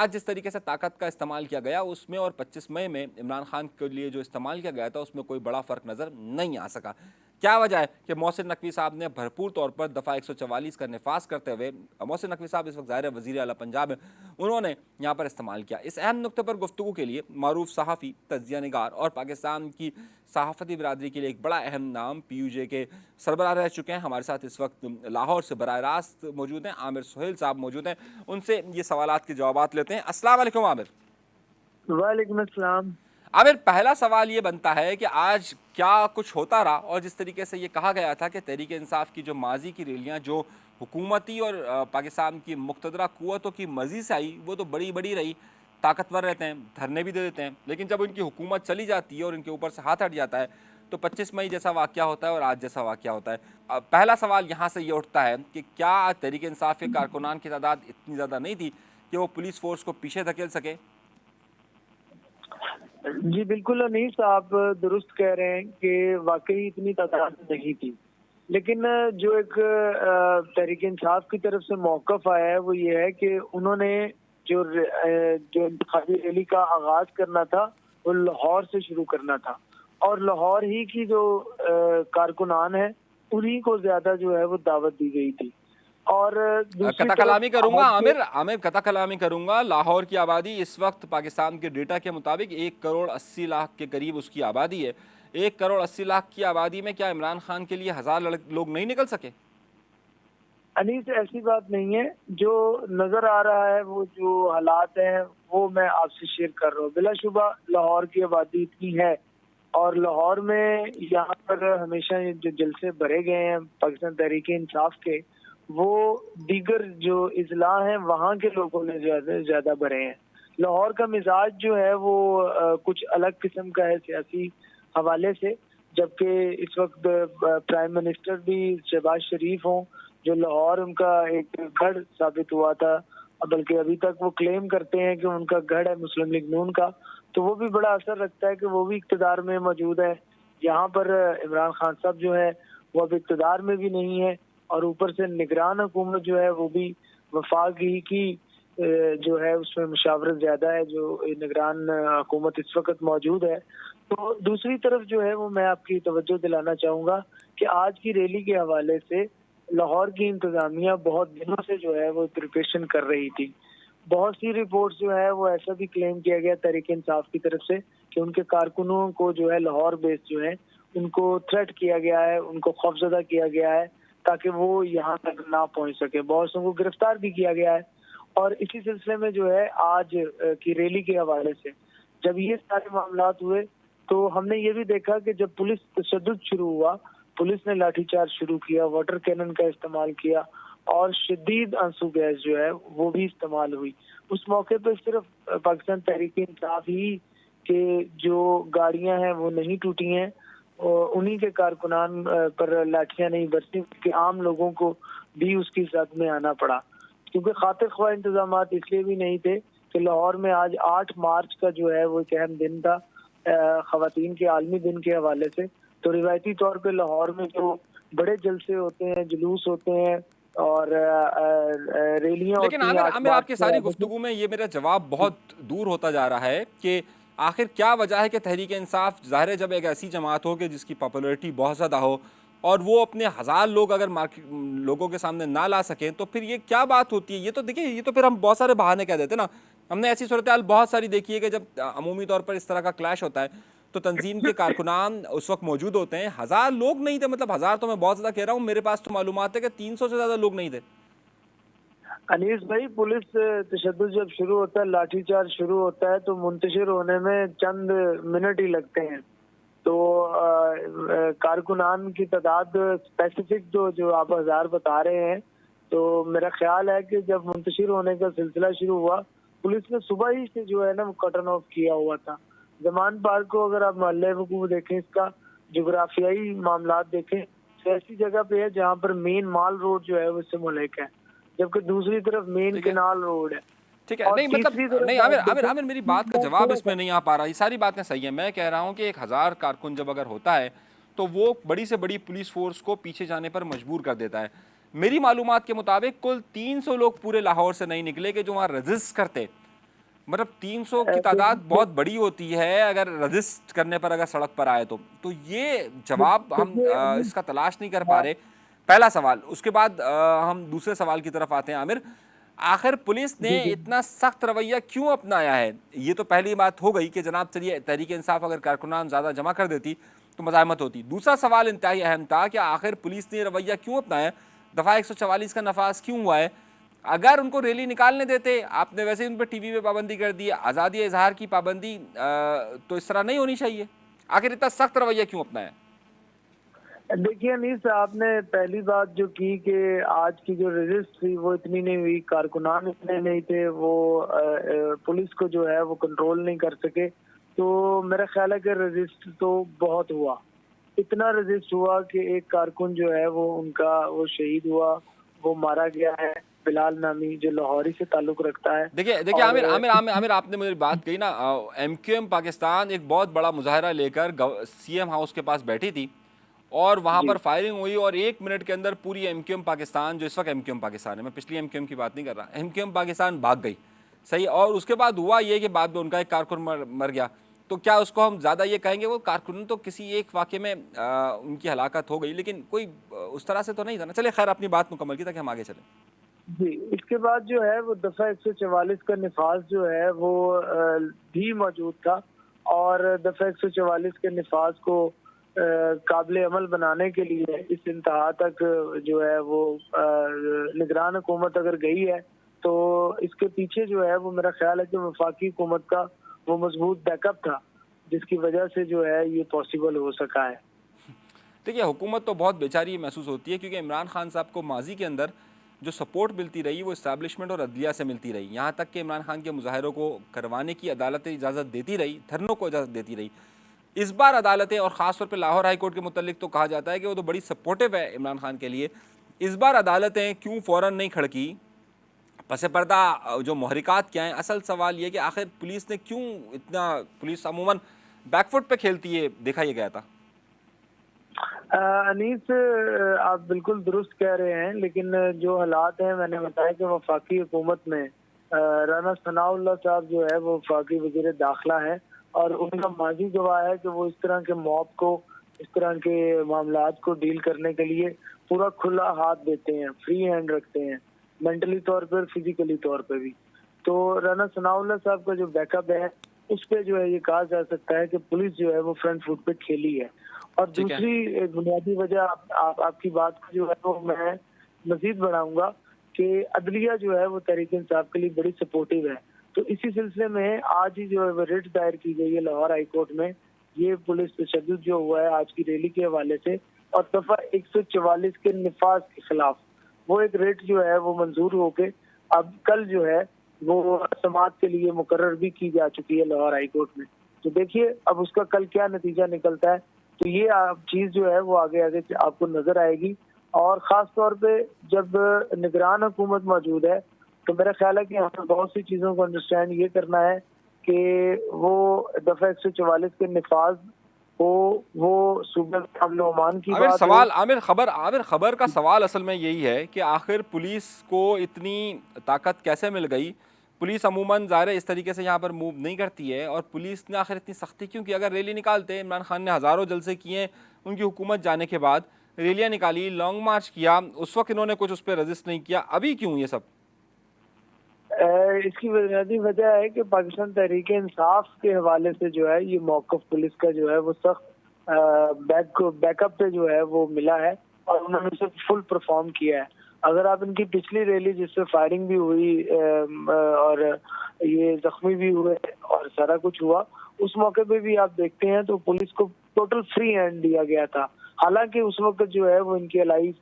آج جس طریقے سے طاقت کا استعمال کیا گیا اس میں اور 25 مئی میں عمران خان کے لیے جو استعمال کیا گیا تھا اس میں کوئی بڑا فرق نظر نہیں آ سکا. کیا وجہ ہے کہ محسن نقوی صاحب نے بھرپور طور پر دفعہ 144 کا نفاذ کرتے ہوئے، محسن نقوی صاحب اس وقت ظاہر وزیر اعلیٰ پنجاب ہیں، انہوں نے یہاں پر استعمال کیا. اس اہم نقطے پر گفتگو کے لیے معروف صحافی، تجزیہ نگار اور پاکستان کی صحافتی برادری کے لیے ایک بڑا اہم نام PUJ کے سربراہ رہ چکے ہیں، ہمارے ساتھ اس وقت لاہور سے براہ راست موجود ہیں. عامر سہیل صاحب موجود ہیں، ان سے یہ سوالات کے جوابات لیتے ہیں. السلام علیکم عامر. وعلیکم السلام. عامر، پہلا سوال یہ بنتا ہے کہ آج کیا کچھ ہوتا رہا، اور جس طریقے سے یہ کہا گیا تھا کہ تحریک انصاف کی جو ماضی کی ریلیاں جو حکومتی اور پاکستان کی مقتدرہ قوتوں کی مرضی سے آئی وہ تو بڑی بڑی رہی، طاقتور رہتے ہیں، دھرنے بھی دے دیتے ہیں، لیکن جب ان کی حکومت چلی جاتی ہے اور ان کے اوپر سے ہاتھ ہٹ جاتا ہے تو 25 مئی جیسا واقعہ ہوتا ہے اور آج جیسا واقعہ ہوتا ہے. پہلا سوال یہاں سے یہ اٹھتا ہے کہ کیا تحریک انصاف کے کارکنان کی تعداد اتنی زیادہ نہیں تھی کہ وہ پولیس فورس کو پیچھے دھکیل سکے؟ جی بالکل انیس، آپ درست کہہ رہے ہیں کہ واقعی اتنی تعداد نہیں تھی، لیکن جو ایک تحریک انصاف کی طرف سے موقف آیا ہے وہ یہ ہے کہ انہوں نے جو انتخابی ریلی کا آغاز کرنا تھا وہ لاہور سے شروع کرنا تھا، اور لاہور ہی کی جو کارکنان ہیں انہی کو زیادہ جو ہے وہ دعوت دی گئی تھی. اور قطع کلامی کروں گا عامر، قطع کلامی کروں گا. لاہور کی آبادی اس وقت پاکستان کے ڈیٹا کے مطابق 1,80,00,000 کے قریب اس کی آبادی ہے. 1,80,00,000 کی آبادی میں کیا عمران خان کے لیے 1,000 لوگ نہیں نکل سکے؟ انیس ایسی بات نہیں ہے، جو نظر آ رہا ہے وہ جو حالات ہیں وہ میں آپ سے شیئر کر رہا ہوں. بلا شبہ لاہور کی آبادی اتنی ہے، اور لاہور میں یہاں پر ہمیشہ جو جلسے بھرے گئے ہیں پاکستان تحریک انصاف کے، وہ دیگر جو اضلاع ہیں وہاں کے لوگوں نے زیادہ بھرے ہیں. لاہور کا مزاج جو ہے وہ کچھ الگ قسم کا ہے سیاسی حوالے سے، جبکہ اس وقت پرائم منسٹر بھی شہباز شریف ہوں، جو لاہور ان کا ایک گڑھ ثابت ہوا تھا، بلکہ ابھی تک وہ کلیم کرتے ہیں کہ ان کا گڑھ ہے مسلم لیگ نون کا، تو وہ بھی بڑا اثر رکھتا ہے کہ وہ بھی اقتدار میں موجود ہے. یہاں پر عمران خان صاحب جو ہے وہ اب اقتدار میں بھی نہیں ہے، اور اوپر سے نگران حکومت جو ہے وہ بھی وفاقی کی جو ہے اس میں مشاورت زیادہ ہے، جو نگران حکومت اس وقت موجود ہے. تو دوسری طرف جو ہے وہ میں آپ کی توجہ دلانا چاہوں گا کہ آج کی ریلی کے حوالے سے لاہور کی انتظامیہ بہت دنوں سے جو ہے وہ پریپریشن کر رہی تھی. بہت سی رپورٹس جو ہے وہ ایسا بھی کلیم کیا گیا تحریک انصاف کی طرف سے کہ ان کے کارکنوں کو جو ہے لاہور بیس جو ہے ان کو تھریٹ کیا گیا ہے، ان کو خوفزدہ کیا گیا ہے تاکہ وہ یہاں تک نہ پہنچ سکے. بہت سو کو گرفتار بھی کیا گیا ہے. اور اسی سلسلے میں جو ہے آج کی ریلی کے حوالے سے جب یہ سارے معاملات ہوئے تو ہم نے یہ بھی دیکھا کہ جب پولیس تشدد شروع ہوا، پولیس نے لاٹھی چارج شروع کیا، واٹر کینن کا استعمال کیا، اور شدید آنسو گیس جو ہے وہ بھی استعمال ہوئی. اس موقع پہ صرف پاکستان تحریک انصاف ہی کے جو گاڑیاں ہیں وہ نہیں ٹوٹی ہیں، انہی کے کارکنان پر لاٹھیاں نہیں برسی کہ عام لوگوں کو بھی اس کی زد میں آنا پڑا، کیونکہ خاطر خواہ انتظامات اس لیے بھی نہیں تھے کہ لاہور میں آج 8 مارچ کا جو ہے وہ ایک اہم دن تھا خواتین کے عالمی دن کے حوالے سے. تو روایتی طور پہ لاہور میں جو بڑے جلسے ہوتے ہیں، جلوس ہوتے ہیں اور ریلیاں ہوتی ہیں، لیکن عامر آپ کی ساری گفتگو میں یہ میرا جواب بہت دور ہوتا جا رہا ہے کہ آخر کیا وجہ ہے کہ تحریک انصاف، ظاہر ہے جب ایک ایسی جماعت ہو کہ جس کی پاپولیرٹی بہت زیادہ ہو اور وہ اپنے 1,000 لوگ اگر لوگوں کے سامنے نہ لا سکیں تو پھر یہ کیا بات ہوتی ہے؟ یہ تو دیکھیں، یہ تو پھر ہم بہت سارے بہانے کہہ دیتے نا. ہم نے ایسی صورتحال بہت ساری دیکھی ہے کہ جب عمومی طور پر اس طرح کا کلیش ہوتا ہے تو تنظیم کے کارکنان اس وقت موجود ہوتے ہیں. 1,000 لوگ نہیں تھے، مطلب 1,000 تو میں بہت زیادہ کہہ رہا ہوں، میرے پاس تو معلومات ہے کہ 300 سے زیادہ لوگ نہیں تھے. انیس بھائی، پولیس تشدد جب شروع ہوتا ہے، لاٹھی چارج شروع ہوتا ہے تو منتشر ہونے میں چند منٹ ہی لگتے ہیں. تو کارکنان کی تعداد اسپیسیفک جو آپ 1,000 بتا رہے ہیں، تو میرا خیال ہے کہ جب منتشر ہونے کا سلسلہ شروع ہوا پولیس نے صبح ہی سے جو ہے نا وہ کٹن آف کیا ہوا تھا. زمان پارک کو اگر آپ محلہ وقوع دیکھیں، اس کا جغرافیائی معاملات دیکھیں تو ایسی جگہ پہ ہے جہاں پر مین مال روڈ جو ہے وہ اس سے ملحق ہے، جبکہ دوسری طرف مین کینال روڈ ہے. ٹھیک ہے، نہیں مطلب نہیں عامر میری بات کا جواب اس میں نہیں آ پا رہا. یہ ساری باتیں صحیح ہیں، میں کہہ رہا ہوں کہ 1,000 کارکن جب اگر ہوتا ہے تو وہ بڑی سے بڑی پولیس فورس کو پیچھے جانے پر مجبور کر دیتا ہے. میری معلومات کے مطابق کل 300 لوگ پورے لاہور سے نہیں نکلے کہ جو وہاں رجسٹ کرتے مطلب 300 کی تعداد بہت بڑی ہوتی ہے اگر رجسٹ کرنے پر اگر سڑک پر آئے تو یہ جواب ہم اس کا تلاش نہیں کر پا رہے. پہلا سوال. اس کے بعد ہم دوسرے سوال کی طرف آتے ہیں. عامر, آخر پولیس نے اتنا سخت رویہ کیوں اپنایا ہے؟ یہ تو پہلی بات ہو گئی کہ جناب چلیے تحریک انصاف اگر کارکنان زیادہ جمع کر دیتی تو مزاحمت ہوتی. دوسرا سوال انتہائی اہم تھا کہ آخر پولیس نے رویہ کیوں اپنایا, دفعہ 144 کا نفاذ کیوں ہوا ہے؟ اگر ان کو ریلی نکالنے دیتے, آپ نے ویسے ہی ان پہ ٹی وی پہ پابندی کر دی, آزادی اظہار کی پابندی, تو اس طرح نہیں ہونی چاہیے. آخر اتنا سخت رویہ کیوں اپنایا؟ دیکھیے انیس, آپ نے پہلی بات جو کی کہ آج کی جو رجسٹ تھی وہ اتنی نہیں ہوئی, کارکنان اتنے نہیں تھے, وہ پولیس کو جو ہے وہ کنٹرول نہیں کر سکے. تو میرا خیال ہے کہ رجسٹ تو بہت ہوا, اتنا رجسٹ ہوا کہ ایک کارکن جو ہے وہ ان کا وہ شہید ہوا, وہ مارا گیا ہے, بلال نامی, جو لاہوری سے تعلق رکھتا ہے. دیکھیے عامر آپ نے مجھے بات کہی نا, ایم کیو ایم پاکستان ایک بہت بڑا مظاہرہ لے کر سی ایم ہاؤس کے پاس بیٹھی تھی اور وہاں پر فائرنگ ہوئی, اور 1 منٹ کے اندر پوری ایم کیو ایم پاکستان, جو اس وقت ایم کیو ایم پاکستان ہے, میں پچھلی ایم کیو ایم کی بات نہیں کر رہا, ایم کیو ایم پاکستان بھاگ گئی. صحیح. اور اس کے بعد ہوا یہ کہ بعد میں ان کا ایک کارکن مر گیا. تو کیا اس کو ہم زیادہ یہ کہیں گے, وہ کارکن تو کسی ایک واقعے میں ان کی ہلاکت ہو گئی, لیکن کوئی اس طرح سے تو نہیں تھا نا. چلے خیر, اپنی بات مکمل کی تاکہ ہم آگے چلیں. جی, اس کے بعد جو ہے وہ دفعہ 144 کا نفاذ جو ہے وہ بھی موجود تھا, اور دفعہ 144 کے نفاذ کو قابل عمل بنانے کے لیے اس انتہا تک جو ہے وہ نگران حکومت اگر گئی ہے تو اس کے پیچھے جو ہے وہ میرا خیال ہے کہ وفاقی حکومت کا وہ مضبوط بیک اپ تھا, جس کی وجہ سے جو ہے یہ پاسبل ہو سکا ہے. دیکھیے حکومت تو بہت بیچاری محسوس ہوتی ہے, کیونکہ عمران خان صاحب کو ماضی کے اندر جو سپورٹ ملتی رہی وہ اسٹیبلشمنٹ اور عدلیہ سے ملتی رہی, یہاں تک کہ عمران خان کے مظاہروں کو کروانے کی عدالتیں اجازت دیتی رہی, دھرنوں کو اجازت دیتی رہی. اس بار عدالتیں, اور خاص طور پہ لاہور ہائی کورٹ کے متعلق تو کہا جاتا ہے کہ وہ تو بڑی سپورٹیو ہے عمران خان کے لیے, اس بار عدالتیں کیوں فوراً نہیں کھڑکی؟ پس پردہ جو محرکات کیا ہیں؟ اصل سوال یہ کہ آخر پولیس نے کیوں اتنا, پولیس عموماً بیک فٹ پہ کھیلتی ہے, دیکھا یہ گیا تھا. انیس, آپ بالکل درست کہہ رہے ہیں, لیکن جو حالات ہیں میں نے بتایا کہ وفاقی حکومت میں رانا ثناء اللہ صاحب جو ہے وہ وفاقی وزیر داخلہ ہے, اور ان کا ماضی گواہ ہے کہ وہ اس طرح کے موب کو, اس طرح کے معاملات کو ڈیل کرنے کے لیے پورا کھلا ہاتھ دیتے ہیں, فری ہینڈ رکھتے ہیں, مینٹلی طور پر, فزیکلی طور پہ بھی. تو رانا ثناء اللہ صاحب کا جو بیک اپ ہے اس پہ جو ہے یہ کہا جا سکتا ہے کہ پولیس جو ہے وہ فرنٹ فٹ پہ کھیلی ہے. اور دوسری ایک بنیادی وجہ آپ کی بات کو جو ہے وہ میں مزید بڑھاؤں گا کہ عدلیہ جو ہے وہ تحریک انصاف کے لیے بڑی سپورٹیو ہے. تو اسی سلسلے میں آج ہی جو ہے وہ ریٹ دائر کی گئی ہے لاہور ہائی کورٹ میں, یہ پولیس تشدد جو ہوا ہے آج کی ریلی کے حوالے سے, اور دفعہ 144 کے نفاذ کے خلاف وہ ایک ریٹ جو ہے وہ منظور ہو کے اب کل جو ہے وہ سماعت کے لیے مقرر بھی کی جا چکی ہے لاہور ہائی کورٹ میں. تو دیکھیے اب اس کا کل کیا نتیجہ نکلتا ہے, تو یہ چیز جو ہے وہ آگے آپ کو نظر آئے گی. اور خاص طور پہ جب نگران حکومت موجود ہے تو میرا خیال ہے کہ ہمیں بہت سی چیزوں کو انڈرسٹینڈ یہ کرنا ہے کہ وہ دفعہ 144 کے نفاذ کو وہ صوبہ قابل امان کی بات ہو. عامر, خبر کا سوال اصل میں یہی ہے کہ آخر پولیس کو اتنی طاقت کیسے مل گئی؟ پولیس عموماً ظاہر اس طریقے سے یہاں پر موو نہیں کرتی ہے, اور پولیس نے آخر اتنی سختی کیوں کی؟ اگر ریلی نکالتے, عمران خان نے ہزاروں جلسے کیے ان کی حکومت جانے کے بعد, ریلیاں نکالی, لانگ مارچ کیا, اس وقت انہوں نے کچھ اس پہ رجسٹ نہیں کیا, ابھی کیوں یہ سب؟ اس کی بنیادی وجہ ہے کہ پاکستان تحریک انصاف کے حوالے سے جو ہے یہ موقف پولیس کا جو ہے وہ سخت بیک اپ پہ جو ہے وہ ملا ہے, اور انہوں نے اسے فل پرفارم کیا ہے. اگر آپ ان کی پچھلی ریلی جس سے فائرنگ بھی ہوئی اور یہ زخمی بھی ہوئے اور سارا کچھ ہوا, اس موقع پہ بھی آپ دیکھتے ہیں تو پولیس کو ٹوٹل فری ہینڈ دیا گیا تھا. حالانکہ اس وقت جو ہے وہ ان کے الائز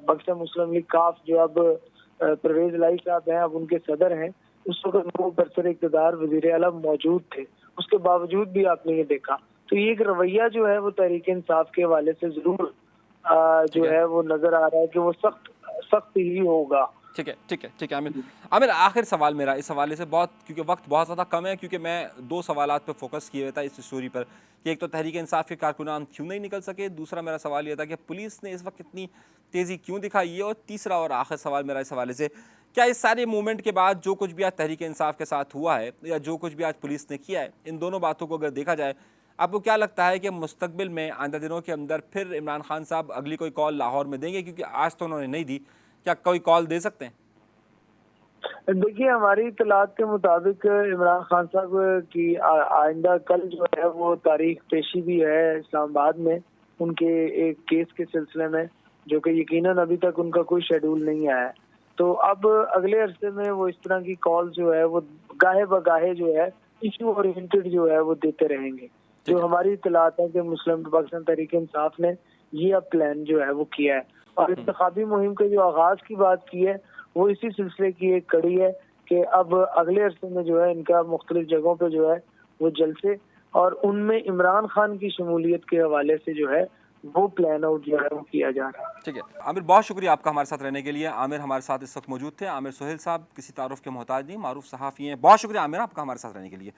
بخشا مسلم لیگ کاف جو اب پرویز الہی صاحب ہیں, اب ان کے صدر ہیں, اس وقت وہ برسر اقتدار وزیر اعلیٰ موجود تھے. اس کے باوجود بھی آپ نے یہ دیکھا, تو یہ ایک رویہ جو ہے وہ تحریک انصاف کے حوالے سے ضرور جو ہے وہ نظر آ رہا ہے کہ وہ سخت ہی ہوگا. ٹھیک ہے عامر, آخر سوال میرا اس حوالے سے, بہت کیونکہ وقت بہت زیادہ کم ہے, کیونکہ میں 2 سوالات پہ فوکس کیے ہوئے تھا اس اسٹوری پر کہ ایک تو تحریک انصاف کے کارکنان کیوں نہیں نکل سکے, دوسرا میرا سوال یہ تھا کہ پولیس نے اس وقت اتنی تیزی کیوں دکھائی ہے, اور تیسرا اور آخر سوال میرا اس حوالے سے کیا اس سارے موومنٹ کے بعد جو کچھ بھی آج تحریک انصاف کے ساتھ ہوا ہے یا جو کچھ بھی آج پولیس نے کیا ہے، ان دونوں باتوں کو اگر دیکھا جائے، آپ کو کیا لگتا ہے کہ مستقبل میں آئندہ دنوں کے اندر پھر عمران خان صاحب اگلی کوئی کال لاہور میں دیں گے؟ کیونکہ آج تو انہوں نے نہیں دی، کیا کوئی کال دے سکتے ہیں؟ دیکھیے، ہماری اطلاعات کے مطابق عمران خان صاحب کی آئندہ کل جو ہے وہ تاریخ پیشی بھی ہے اسلام آباد میں ان کے ایک کیس کے سلسلے میں، جو کہ یقیناً ابھی تک ان کا کوئی شیڈول نہیں آیا ہے۔ تو اب اگلے عرصے میں وہ اس طرح کی کال جو ہے وہ گاہے بگاہے جو ہے ایشو اورینٹڈ جو ہے وہ دیتے رہیں گے۔ جو ہماری اطلاعات ہے کہ مسلم پاکستان تحریک انصاف نے یہ اب پلان جو ہے وہ کیا ہے، اور انتخابی مہم کے جو آغاز کی بات کی ہے وہ اسی سلسلے کی ایک کڑی ہے کہ اب اگلے عرصے میں جو ہے ان کا مختلف جگہوں پہ جو ہے وہ جلسے، اور ان میں عمران خان کی شمولیت کے حوالے سے جو ہے وہ پلان آؤٹ جو ہے وہ کیا جا رہا ہے۔ ٹھیک ہے عامر، بہت شکریہ آپ کا ہمارے ساتھ رہنے کے لیے۔ عامر ہمارے ساتھ اس وقت موجود تھے، عامر سہیل صاحب، کسی تعارف کے محتاج نہیں، معروف صحافی ہیں۔ بہت شکریہ عامر آپ کا ہمارے ساتھ رہنے کے لیے۔